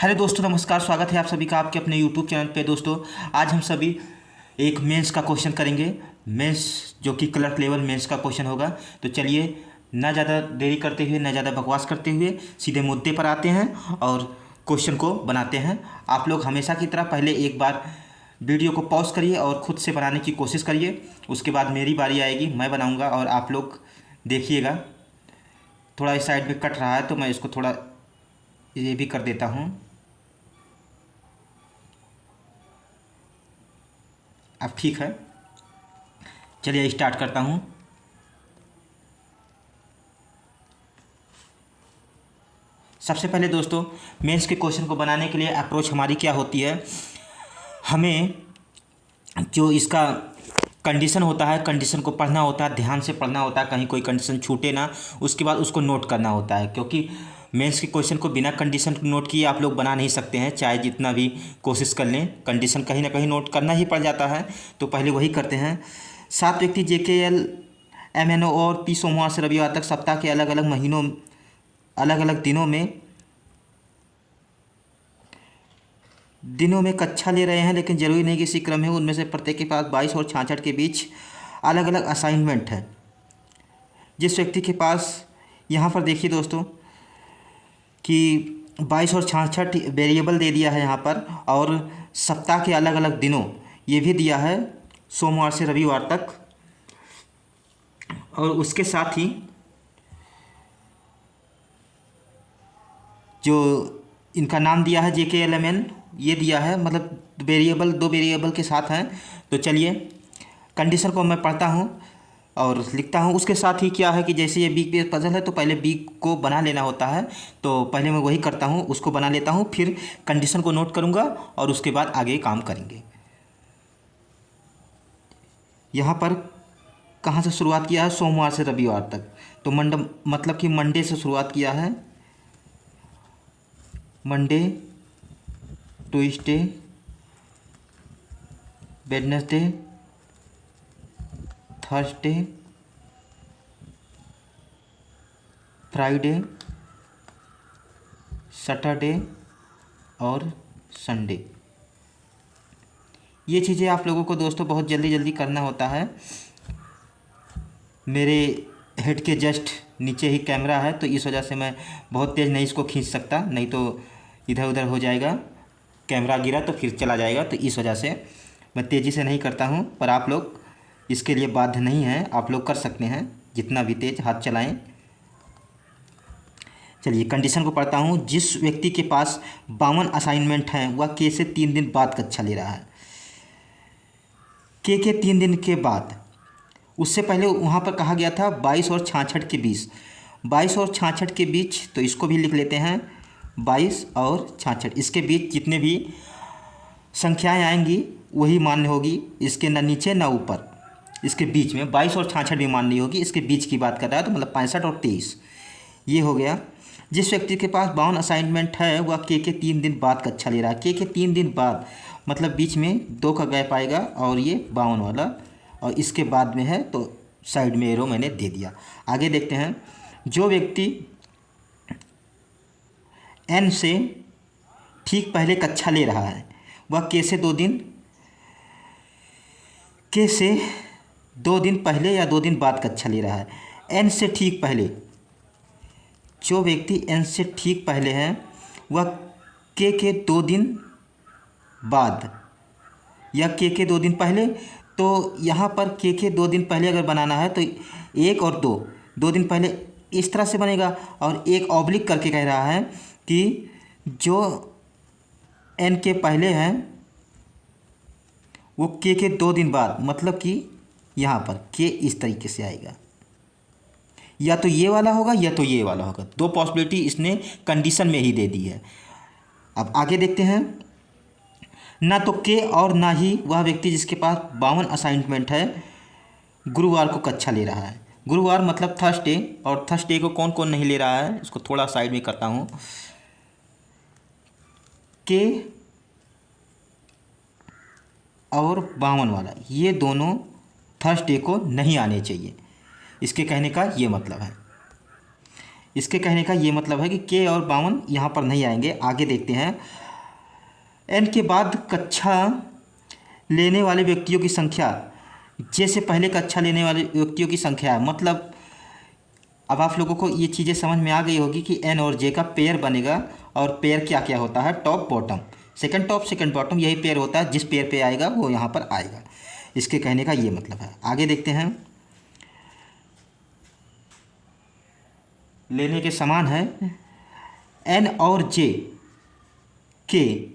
Hello दोस्तों, नमस्कार। स्वागत है आप सभी का आपके अपने यूट्यूब चैनल पे। दोस्तों, आज हम सभी एक मेंस का क्वेश्चन करेंगे। मेंस जो कि क्लर्क लेवल मेंस का क्वेश्चन होगा। तो चलिए, ना ज़्यादा देरी करते हुए, ना ज़्यादा बकवास करते हुए सीधे मुद्दे पर आते हैं और क्वेश्चन को बनाते हैं। आप लोग हमेशा की तरह पहले एक बार वीडियो को पॉज करिए और ख़ुद से बनाने की कोशिश करिए। उसके बाद मेरी बारी आएगी, मैं बनाऊँगा और आप लोग देखिएगा। थोड़ा इस साइड पे कट रहा है तो मैं इसको थोड़ा ये भी कर देता हूँ। अब ठीक है, चलिए स्टार्ट करता हूँ। सबसे पहले दोस्तों, मेंस के क्वेश्चन को बनाने के लिए अप्रोच हमारी क्या होती है। हमें जो इसका कंडीशन होता है, कंडीशन को पढ़ना होता है, ध्यान से पढ़ना होता है, कहीं कोई कंडीशन छूटे ना। उसके बाद उसको नोट करना होता है, क्योंकि मेंस के क्वेश्चन को बिना कंडीशन नोट किए आप लोग बना नहीं सकते हैं, चाहे जितना भी कोशिश कर लें। कंडीशन कहीं ना कहीं नोट करना ही पड़ जाता है, तो पहले वही करते हैं। 7 व्यक्ति JKL MNO और P सोमवार से रविवार तक सप्ताह के अलग अलग महीनों, अलग अलग दिनों में कक्षा ले रहे हैं, लेकिन ज़रूरी नहीं कि इसी क्रम है। उनमें से प्रत्येक के पास 22 और 66 के बीच अलग अलग असाइनमेंट है। जिस व्यक्ति के पास, यहाँ पर देखिए दोस्तों कि 22 और 66 वेरिएबल दे दिया है यहाँ पर, और सप्ताह के अलग अलग दिनों ये भी दिया है, सोमवार से रविवार तक। और उसके साथ ही जो इनका नाम दिया है JKLMN, ये दिया है, मतलब वेरिएबल, 2 वेरिएबल के साथ हैं। तो चलिए, कंडीशन को मैं पढ़ता हूँ और लिखता हूँ। उसके साथ ही क्या है कि जैसे ये वीक बेस्ड पजल है तो पहले वीक को बना लेना होता है, तो पहले मैं वही करता हूँ, उसको बना लेता हूँ, फिर कंडीशन को नोट करूँगा और उसके बाद आगे काम करेंगे। यहाँ पर कहाँ से शुरुआत किया है? सोमवार से रविवार तक। तो मतलब कि मंडे से शुरुआत किया है। Monday, Tuesday, Wednesday, Thursday, Friday, Saturday और संडे। ये चीज़ें आप लोगों को दोस्तों बहुत जल्दी जल्दी करना होता है। मेरे हेड के जस्ट नीचे ही कैमरा है, तो इस वजह से मैं बहुत तेज़ नहीं इसको खींच सकता, नहीं तो इधर उधर हो जाएगा, कैमरा गिरा तो फिर चला जाएगा। तो इस वजह से मैं तेज़ी से नहीं करता हूँ, पर आप लोग इसके लिए बाध्य नहीं हैं, आप लोग कर सकते हैं जितना भी तेज़ हाथ चलाएं। चलिए, कंडीशन को पढ़ता हूँ। जिस व्यक्ति के पास 52 असाइनमेंट हैं वह के से 3 दिन बाद कक्षा ले रहा है। के 3 दिन के बाद, उससे पहले वहाँ पर कहा गया था 22 और 66 के बीच। 22 और 66 के बीच, तो इसको भी लिख लेते हैं। 22 और 66, इसके बीच जितने भी संख्याएं आएंगी वही मान्य होगी, इसके ना नीचे ना ऊपर। इसके बीच में 22 और 66 भी मान्य होगी, इसके बीच की बात कर रहा है, तो मतलब 65 और 23 ये हो गया। जिस व्यक्ति के पास 52 असाइनमेंट है वह के 3 दिन बाद कक्षा ले रहा है। के 3 दिन बाद मतलब बीच में 2 का गैप आएगा, और ये 52 वाला, और इसके बाद में है, तो साइड में एरो मैंने दे दिया। आगे देखते हैं। जो व्यक्ति N से ठीक पहले कक्षा ले रहा है वह के से 2 दिन पहले या 2 दिन बाद कक्षा ले रहा है। N से ठीक पहले, जो व्यक्ति N से ठीक पहले है वह के 2 दिन बाद या के 2 दिन पहले। तो यहाँ पर के 2 दिन पहले अगर बनाना है तो 1 और 2 दिन पहले इस तरह से बनेगा, और एक ऑब्लिक करके कह रहा है कि जो N के पहले हैं वो के 2 दिन बाद, मतलब कि यहाँ पर के इस तरीके से आएगा, या तो ये वाला होगा या तो ये वाला होगा। 2 पॉसिबिलिटी इसने कंडीशन में ही दे दी है। अब आगे देखते हैं। ना तो के और ना ही वह व्यक्ति जिसके पास 52 असाइनमेंट है गुरुवार को कक्षा ले रहा है। गुरुवार मतलब थर्सडे, और थर्सडे को कौन कौन नहीं ले रहा है, इसको थोड़ा साइड में करता हूँ। के और 52 वाला, ये दोनों थर्सडे को नहीं आने चाहिए, इसके कहने का ये मतलब है। इसके कहने का ये मतलब है कि के और 52 यहाँ पर नहीं आएंगे। आगे देखते हैं। एन के बाद कक्षा लेने वाले व्यक्तियों की संख्या जे से पहले कक्षा लेने वाले व्यक्तियों की संख्या है। मतलब अब आप लोगों को ये चीज़ें समझ में आ गई होगी कि एन और जे का पेयर बनेगा, और पेयर क्या क्या होता है, top bottom, second top second bottom, यही पेयर होता है। जिस पेयर पे आएगा वो यहाँ पर आएगा। इसके कहने का ये मतलब है। आगे देखते हैं। लेने के समान है। एन और जे के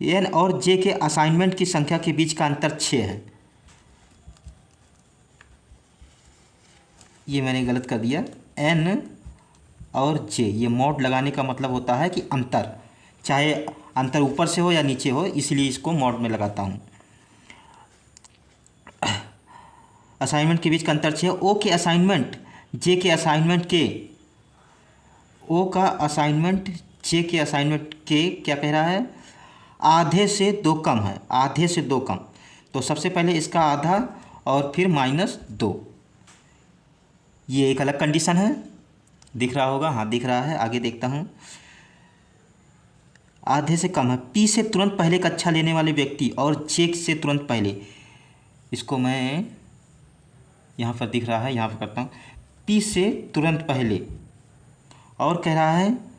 एन और जे के असाइनमेंट की संख्या के बीच का अंतर 6 है। ये मैंने गलत कर दिया। एन और जे, ये मॉड लगाने का मतलब होता है कि अंतर, चाहे अंतर ऊपर से हो या नीचे हो, इसलिए इसको मॉड में लगाता हूँ। असाइनमेंट के बीच का अंतर 6। ओ के असाइनमेंट जे के असाइनमेंट के, ओ का असाइनमेंट जे के असाइनमेंट के क्या कह रहा है, आधे से 2 कम है। आधे से 2 कम, तो सबसे पहले इसका आधा और फिर -2। ये एक अलग कंडीशन है। दिख रहा होगा, हाँ दिख रहा है। आगे देखता हूँ। आधे से कम है। पी से तुरंत पहले कक्षा लेने वाले व्यक्ति और जे से तुरंत पहले, इसको मैं यहाँ पर दिख रहा है, यहाँ पर करता हूँ। पी से तुरंत पहले, और कह रहा है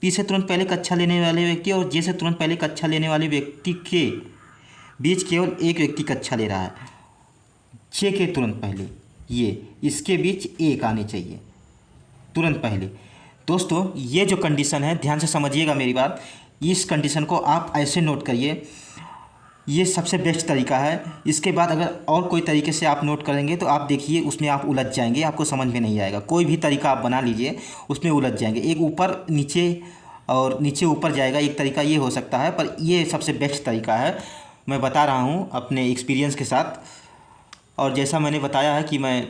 पी से तुरंत पहले कक्षा लेने वाले व्यक्ति और जे से तुरंत पहले कक्षा लेने वाले व्यक्ति के बीच केवल एक व्यक्ति कक्षा ले रहा है। जे के तुरंत पहले, ये इसके बीच एक आने चाहिए तुरंत पहले। दोस्तों ये जो कंडीशन है, ध्यान से समझिएगा मेरी बात। इस कंडीशन को आप ऐसे नोट करिए, ये सबसे बेस्ट तरीका है। इसके बाद अगर और कोई तरीके से आप नोट करेंगे तो आप देखिए उसमें आप उलझ जाएंगे, आपको समझ में नहीं आएगा। कोई भी तरीका आप बना लीजिए, उसमें उलझ जाएंगे। एक ऊपर नीचे और नीचे ऊपर जाएगा, एक तरीका ये हो सकता है, पर ये सबसे बेस्ट तरीका है। मैं बता रहा हूँ अपने एक्सपीरियंस के साथ, और जैसा मैंने बताया है कि मैं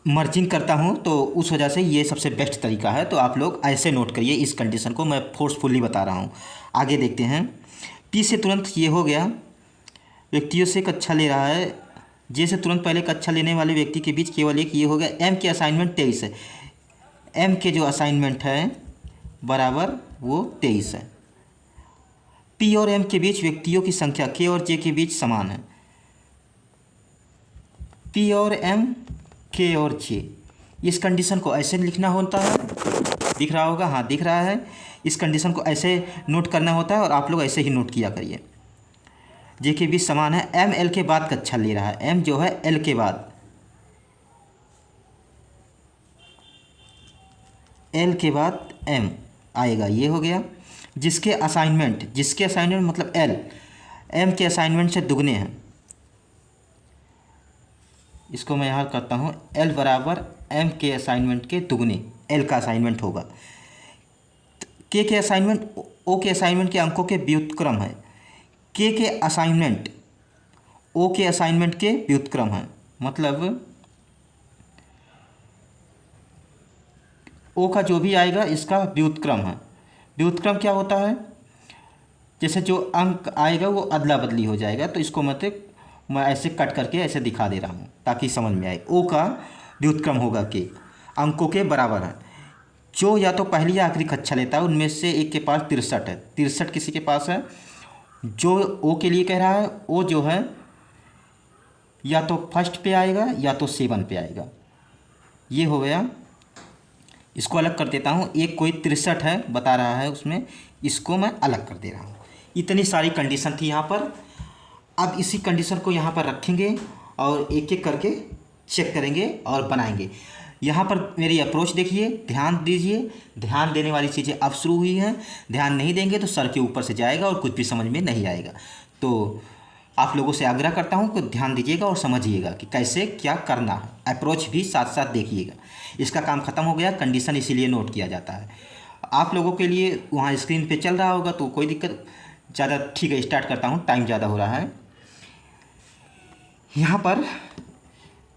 मर्जिंग करता हूँ, तो उस वजह से ये सबसे बेस्ट तरीका है। तो आप लोग ऐसे नोट करिए। इस कंडीशन को मैं फोर्सफुली बता रहा हूँ। आगे देखते हैं। पी से तुरंत ये हो गया, व्यक्तियों से कक्षा ले रहा है। जे से तुरंत पहले कक्षा लेने वाले व्यक्ति के बीच केवल एक, ये हो गया। एम के असाइनमेंट 23 है। एम के जो असाइनमेंट है बराबर वो 23 है। पी और एम के बीच व्यक्तियों की संख्या के और जे के बीच समान है। पी और एम, के और जे, इस कंडीशन को ऐसे लिखना होता है। दिख रहा होगा, हाँ दिख रहा है। इस कंडीशन को ऐसे नोट करना होता है और आप लोग ऐसे ही नोट किया करिए। जे के बीच समान है। एम एल के बाद कक्षा ले रहा है। एम जो है एल के बाद, एल के बाद एम आएगा, ये हो गया। जिसके असाइनमेंट मतलब एल, एम के असाइनमेंट से दुगने हैं। इसको मैं यहाँ करता हूँ। एल बराबर एम के असाइनमेंट के दुगने, एल का असाइनमेंट होगा। के असाइनमेंट ओ के असाइनमेंट के अंकों के व्युत्क्रम है। के असाइनमेंट ओ के असाइनमेंट के व्युत्क्रम है। मतलब ओ का जो भी आएगा इसका व्युत्क्रम है। व्युत्क्रम क्या होता है, जैसे जो अंक आएगा वो अदला बदली हो जाएगा। तो इसको मैं ऐसे कट करके ऐसे दिखा दे रहा हूँ ताकि समझ में आए। ओ का व्युत्क्रम होगा के, अंकों के बराबर है। जो या तो पहली या आखिरी कक्षा लेता है उनमें से एक के पास 63 है। 63 किसी के पास है। जो ओ के लिए कह रहा है, ओ जो है या तो फर्स्ट पे आएगा या तो 7 पे आएगा। ये हो गया। इसको अलग कर देता हूँ। एक कोई 63 है बता रहा है, उसमें इसको मैं अलग कर दे रहा हूँ। इतनी सारी कंडीशन थी यहाँ पर। अब इसी कंडीशन को यहाँ पर रखेंगे और एक एक करके चेक करेंगे और बनाएंगे। यहाँ पर मेरी अप्रोच देखिए, ध्यान दीजिए। ध्यान देने वाली चीज़ें अब शुरू हुई हैं। ध्यान नहीं देंगे तो सर के ऊपर से जाएगा और कुछ भी समझ में नहीं आएगा। तो आप लोगों से आग्रह करता हूँ कि ध्यान दीजिएगा और समझिएगा कि कैसे क्या करना है। अप्रोच भी साथ साथ देखिएगा। इसका काम ख़त्म हो गया। कंडीशन इसीलिए नोट किया जाता है। आप लोगों के लिए वहाँ स्क्रीन पे चल रहा होगा तो कोई दिक्कत ज़्यादा, ठीक है स्टार्ट करता हूँ, टाइम ज़्यादा हो रहा है। यहाँ पर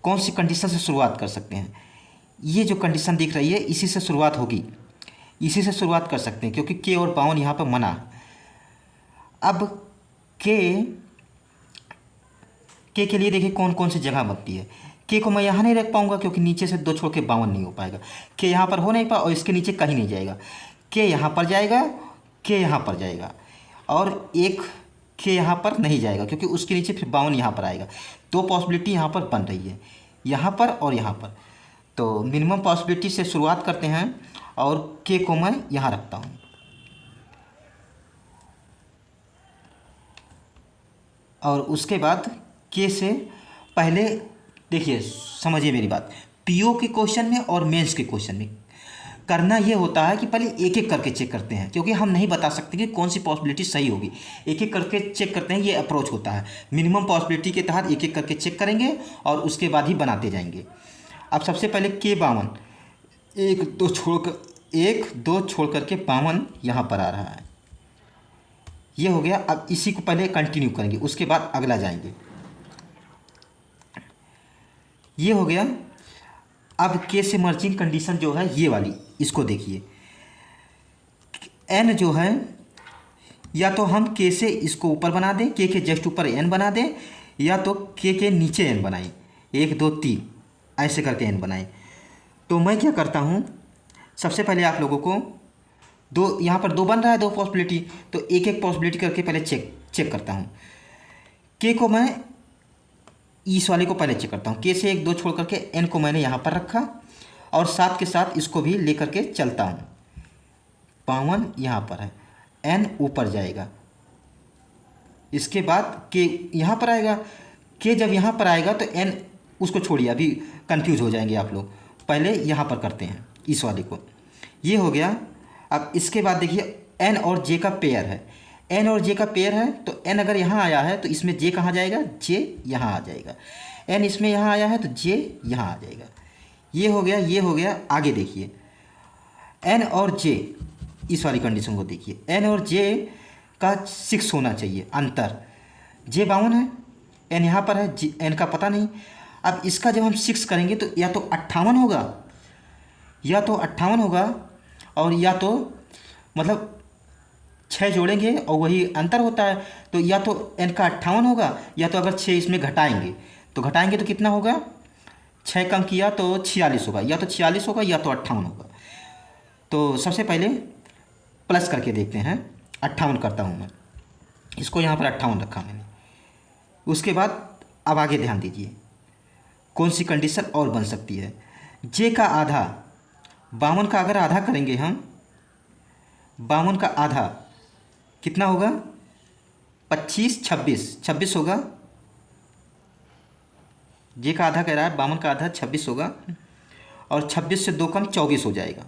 कौन सी कंडीशन से शुरुआत कर सकते हैं, ये जो कंडीशन दिख रही है इसी से शुरुआत होगी, इसी से शुरुआत कर सकते हैं क्योंकि के और बाउन यहाँ पर मना है। अब के लिए देखिए कौन कौन सी जगह बनती है। के को मैं यहाँ नहीं रख पाऊँगा क्योंकि नीचे से 2 छोड़ के 52 नहीं हो पाएगा। के यहाँ पर हो नहीं पाए और इसके नीचे कहीं नहीं जाएगा। के यहाँ पर जाएगा, के यहाँ पर जाएगा और एक के यहाँ पर नहीं जाएगा क्योंकि उसके नीचे फिर 52 यहाँ पर आएगा। 2 पॉसिबिलिटी यहाँ पर बन रही है, यहाँ पर और यहाँ पर। तो मिनिमम पॉसिबिलिटी से शुरुआत करते हैं और के को मैं यहाँ रखता हूँ। और उसके बाद के से पहले देखिए, समझिए मेरी बात, पीओ के क्वेश्चन में और मेंस के क्वेश्चन में करना ये होता है कि पहले एक एक करके चेक करते हैं क्योंकि हम नहीं बता सकते कि कौन सी पॉसिबिलिटी सही होगी। एक एक करके चेक करते हैं, ये अप्रोच होता है। मिनिमम पॉसिबिलिटी के तहत एक एक करके चेक करेंगे और उसके बाद ही बनाते जाएंगे। अब सबसे पहले के 52, 1 2 छोड़ करके 52 यहाँ पर आ रहा है, ये हो गया। अब इसी को पहले कंटिन्यू करेंगे, उसके बाद अगला जाएंगे। ये हो गया। अब के से मर्जिंग कंडीशन जो है ये वाली, इसको देखिए। एन जो है, या तो हम के से इसको ऊपर बना दें, के जस्ट ऊपर एन बना दें, या तो के नीचे एन बनाएं। 1 2 3 ऐसे करके एन बनाएं। तो मैं क्या करता हूँ, सबसे पहले आप लोगों को दो, यहाँ पर 2 बन रहा है, 2 पॉसिबिलिटी, तो एक एक पॉसिबिलिटी करके पहले चेक करता हूँ। के को मैं इस वाले को पहले चेक करता हूँ। के से 1 2 छोड़ करके एन को मैंने यहाँ पर रखा और साथ के साथ इसको भी ले करके चलता हूँ। 52 यहाँ पर है, एन ऊपर जाएगा, इसके बाद के यहाँ पर आएगा। के जब यहाँ पर आएगा तो एन उसको छोड़िए, अभी कंफ्यूज हो जाएंगे आप लोग। पहले यहाँ पर करते हैं इस वाले को, ये हो गया। अब इसके बाद देखिए, एन और जे का पेयर है, एन और जे का पेयर है, तो एन अगर यहाँ आया है तो इसमें जे कहाँ जाएगा, जे यहाँ आ जाएगा। एन इसमें यहाँ आया है तो जे यहाँ आ जाएगा। ये हो गया, ये हो गया। आगे देखिए, एन और जे, इस वाली कंडीशन को देखिए। एन और जे का 6 होना चाहिए अंतर। जे 52 है, एन यहाँ पर है, एन का पता नहीं। अब इसका जब हम 6 करेंगे तो या तो 58 होगा, या तो 58 होगा, और या तो मतलब 6 जोड़ेंगे और वही अंतर होता है, तो या तो एन का 58 होगा, या तो अगर 6 इसमें घटाएंगे तो कितना होगा, 6 कम किया तो 46 होगा, या तो 46 होगा या तो 58 होगा। तो सबसे पहले प्लस करके देखते हैं, 58 करता हूँ मैं, इसको यहाँ पर 58 रखा मैंने। उसके बाद अब आगे ध्यान दीजिए, कौन सी कंडीशन और बन सकती है। जे का आधा, 52 का अगर आधा करेंगे हम, 52 का आधा कितना होगा, 25 26 होगा। जे का आधा कह रहा है, 52 का आधा 26 होगा, और 26 से 2 कम 24 हो जाएगा।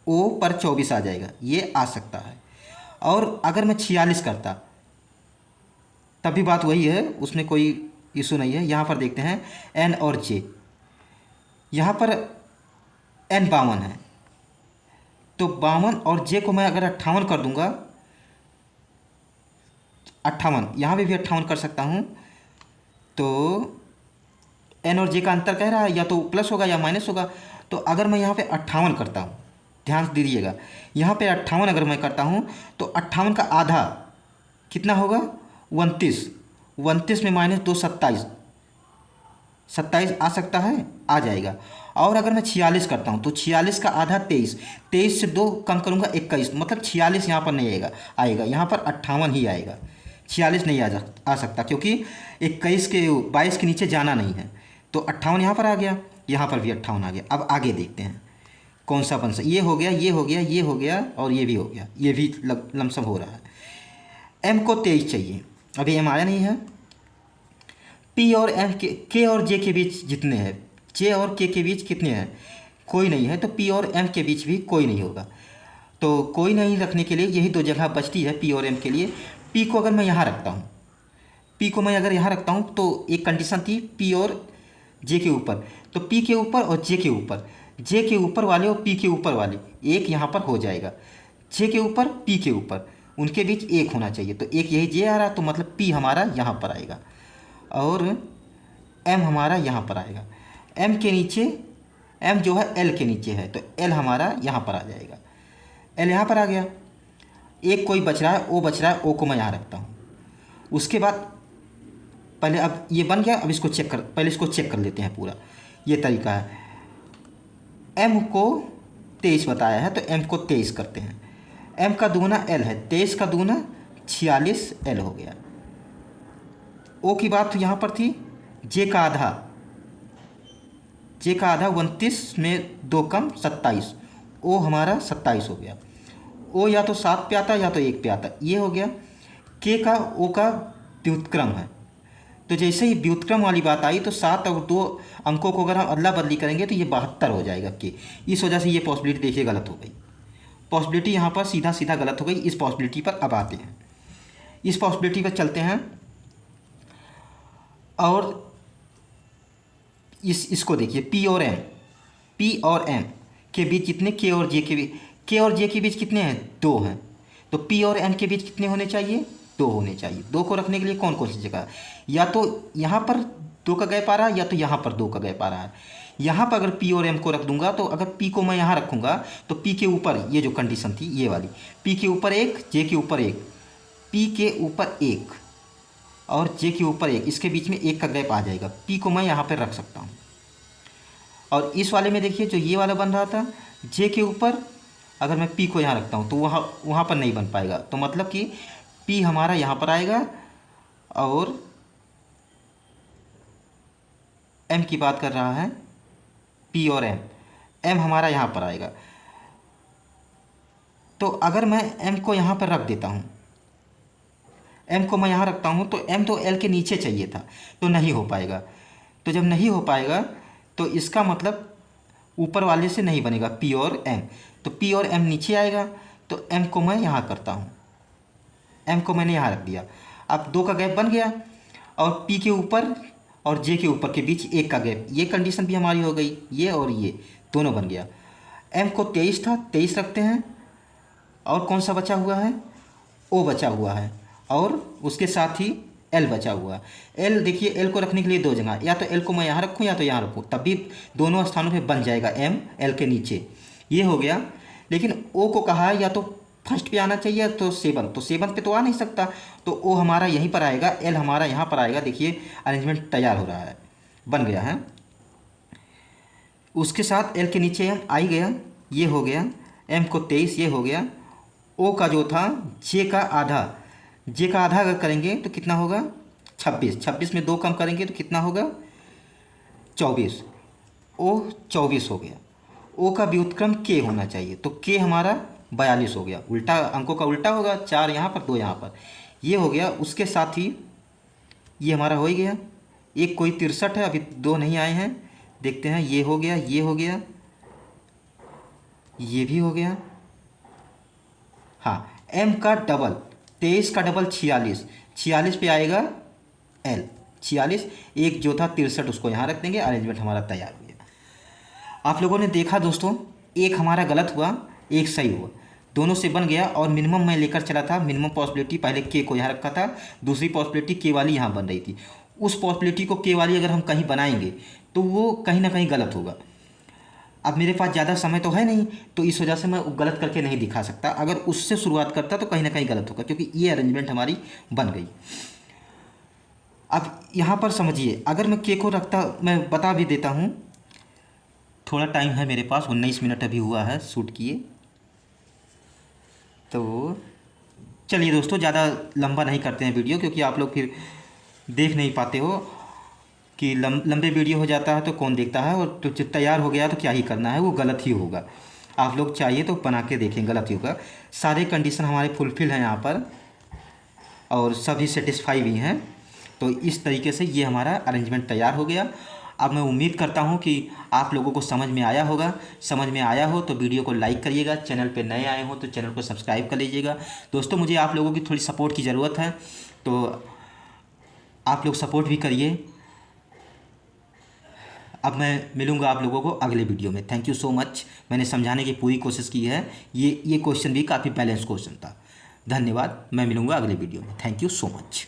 ओ पर 24 आ जाएगा, ये आ सकता है। और अगर मैं 46 करता तब भी बात वही है, उसमें कोई इशू नहीं है। यहाँ पर देखते हैं एन और जे, यहाँ पर एन 52 है, तो 52 और जे को मैं अगर 58 कर दूंगा, 58 यहाँ पे भी 58 कर सकता हूँ। तो एन और जे का अंतर कह रहा है, या तो प्लस होगा या माइनस होगा। तो अगर मैं यहाँ पे 58 करता हूँ, ध्यान दीजिएगा, यहाँ पे 58 अगर मैं करता हूँ तो 58 का आधा कितना होगा, 29 में -2 27 आ सकता है, आ जाएगा। और अगर मैं 46 करता हूँ तो 46 का आधा 23 से 2 कम करूँगा 21, मतलब 46 यहाँ पर नहीं आएगा, यहाँ पर 58 ही आएगा। 46 नहीं आ सकता क्योंकि 22 के नीचे जाना नहीं है, तो 58 यहाँ पर आ गया, यहाँ पर भी 58 आ गया। अब आगे देखते हैं कौन सा बन सकता। ये हो गया, ये हो गया, ये हो गया, और ये भी हो गया, ये भी लमसम हो रहा है। एम को 23 चाहिए, अभी एम आया नहीं है। पी और एम के और जे के बीच जितने हैं, जे और के बीच कितने हैं, कोई नहीं है, तो पी और एम के बीच भी कोई नहीं होगा। तो कोई नहीं रखने के लिए यही 2 जगह बचती है पी और एम के लिए। पी को अगर मैं यहाँ रखता हूँ, पी को मैं अगर यहाँ रखता हूँ तो एक कंडीशन थी पी और जे के ऊपर, तो पी के ऊपर और जे के ऊपर, जे के ऊपर वाले और पी के ऊपर वाले एक यहाँ पर हो जाएगा। जे के ऊपर पी के ऊपर उनके बीच एक होना चाहिए, तो एक यही जे आ रहा, तो मतलब पी हमारा यहाँ पर आएगा और एम हमारा यहाँ पर आएगा। एम के नीचे, एम जो है एल के नीचे है, तो एल हमारा यहाँ पर आ जाएगा। एल यहाँ पर आ गया, एक कोई बच रहा है, ओ बच रहा है, ओ को मैं यहाँ रखता हूँ। उसके बाद पहले अब ये बन गया, अब इसको पहले इसको चेक कर लेते हैं पूरा। ये तरीका है। m को 23 बताया है तो m को 23 करते हैं। m का दूना l है, 23 का दूना 46 l हो गया। o की बात तो यहाँ पर थी, j का आधा 29 में 2 कम 27, o हमारा 27 हो गया। o या तो 7 पे आता या तो 1 पे आता, ये हो गया। k का o का व्युत्क्रम है, तो जैसे ही व्युत्क्रम वाली बात आई तो 7 और 2 अंकों को अगर हम अदला बदली करेंगे तो ये 72 हो जाएगा के। इस वजह से ये पॉसिबिलिटी देखिए गलत हो गई। पॉसिबिलिटी यहाँ पर सीधा सीधा गलत हो गई। इस पॉसिबिलिटी पर अब आते हैं, इस पॉसिबिलिटी पर चलते हैं और इसको देखिए p और m के बीच कितने, k और j के बीच कितने हैं, 2 हैं। तो p और m के बीच कितने होने चाहिए, 2 होने चाहिए। 2 को रखने के लिए कौन कौन सी जगह, या तो यहाँ पर 2 का गैप आ रहा है या तो यहाँ पर 2 का गैप आ रहा है। यहाँ पर अगर p और m को रख दूंगा तो अगर p को मैं यहाँ रखूँगा तो p के ऊपर, ये जो कंडीशन थी ये वाली, p के ऊपर 1, j के ऊपर 1, p के ऊपर 1 और j के ऊपर 1, इसके बीच में 1 का गैप आ जाएगा। p को मैं यहाँ पर रख सकता हूँ। और इस वाले में देखिए जो ये वाला बन रहा था, j के ऊपर अगर मैं p को यहाँ रखता हूँ तो वहाँ पर नहीं बन पाएगा। तो मतलब कि p हमारा यहाँ पर आएगा और m की बात कर रहा है, p और m हमारा यहाँ पर आएगा। तो अगर मैं m को यहाँ पर रख देता हूँ, m को मैं यहाँ रखता हूँ तो m तो l के नीचे चाहिए था, तो नहीं हो पाएगा। तो जब नहीं हो पाएगा तो इसका मतलब ऊपर वाले से नहीं बनेगा p और m, तो p और m नीचे आएगा। तो m को मैं यहाँ करता हूँ, m को मैंने यहाँ रख दिया। अब 2 का गैप बन गया और p के ऊपर और j के ऊपर के बीच 1 का गैप, ये कंडीशन भी हमारी हो गई, ये और ये दोनों बन गया। m को 23 था, 23 रखते हैं और कौन सा बचा हुआ है, o बचा हुआ है और उसके साथ ही l बचा हुआ है। l देखिए, l को रखने के लिए 2 जगह, या तो l को मैं यहाँ रखूँ या तो यहाँ रखूँ, तब भी दोनों स्थानों पे बन जाएगा m l के नीचे, ये हो गया। लेकिन o को कहा या तो फर्स्ट पे आना चाहिए तो 7, तो 7 पे तो आ नहीं सकता, तो o हमारा यहीं पर आएगा, l हमारा यहाँ पर आएगा। देखिए अरेंजमेंट तैयार हो रहा है, बन गया है। उसके साथ l के नीचे m आ ही गया, ये हो गया। m को 23, ये हो गया। o का जो था j का आधा अगर करेंगे तो कितना होगा, 26, 26 में 2 कम करेंगे तो कितना होगा, 24, o 24 हो गया। o का व्युत्क्रम k होना चाहिए, तो k हमारा 42 हो गया। उल्टा अंकों का उल्टा होगा, 4 यहाँ पर 2 यहाँ पर, ये हो गया। उसके साथ ही ये हमारा हो ही गया। एक कोई 63 है, अभी 2 नहीं आए हैं, देखते हैं। ये हो गया, ये हो गया, ये भी हो गया। हाँ, m का डबल 23 का डबल 46 पे आएगा l, 46, एक जो था 63 उसको यहाँ रख देंगे। अरेंजमेंट हमारा तैयार हो गया। आप लोगों ने देखा दोस्तों, एक हमारा गलत हुआ, एक सही हुआ, दोनों से बन गया। और मिनिमम मैं लेकर चला था, मिनिमम पॉसिबिलिटी पहले k को यहाँ रखा था, दूसरी पॉसिबिलिटी k वाली यहाँ बन रही थी। उस पॉसिबिलिटी को k वाली अगर हम कहीं बनाएंगे तो वो कहीं ना कहीं गलत होगा। अब मेरे पास ज़्यादा समय तो है नहीं, तो इस वजह से मैं गलत करके नहीं दिखा सकता। अगर उससे शुरुआत करता तो कहीं ना कहीं गलत होगा, क्योंकि ये अरेंजमेंट हमारी बन गई। अब यहाँ पर समझिए, अगर मैं k को रखता, मैं बता भी देता हूँ, थोड़ा टाइम है मेरे पास, 19 मिनट अभी हुआ है शूट किए। तो चलिए दोस्तों, ज़्यादा लंबा नहीं करते हैं वीडियो, क्योंकि आप लोग फिर देख नहीं पाते हो कि लंबे वीडियो हो जाता है तो कौन देखता है। और तो जब तैयार हो गया तो क्या ही करना है, वो गलत ही होगा। आप लोग चाहिए तो बना के देखें, गलत ही होगा। सारे कंडीशन हमारे फुलफिल हैं यहाँ पर और सभी सेटिस्फाई भी हैं। तो इस तरीके से ये हमारा अरेंजमेंट तैयार हो गया। अब मैं उम्मीद करता हूँ कि आप लोगों को समझ में आया होगा। समझ में आया हो तो वीडियो को लाइक करिएगा, चैनल पे नए आए हो तो चैनल को सब्सक्राइब कर लीजिएगा। दोस्तों, मुझे आप लोगों की थोड़ी सपोर्ट की ज़रूरत है, तो आप लोग सपोर्ट भी करिए। अब मैं मिलूँगा आप लोगों को अगले वीडियो में। Thank you so much. मैंने समझाने की पूरी कोशिश की है। ये क्वेश्चन भी काफ़ी बैलेंस क्वेश्चन था। धन्यवाद। मैं मिलूँगा अगले वीडियो में। Thank you so much.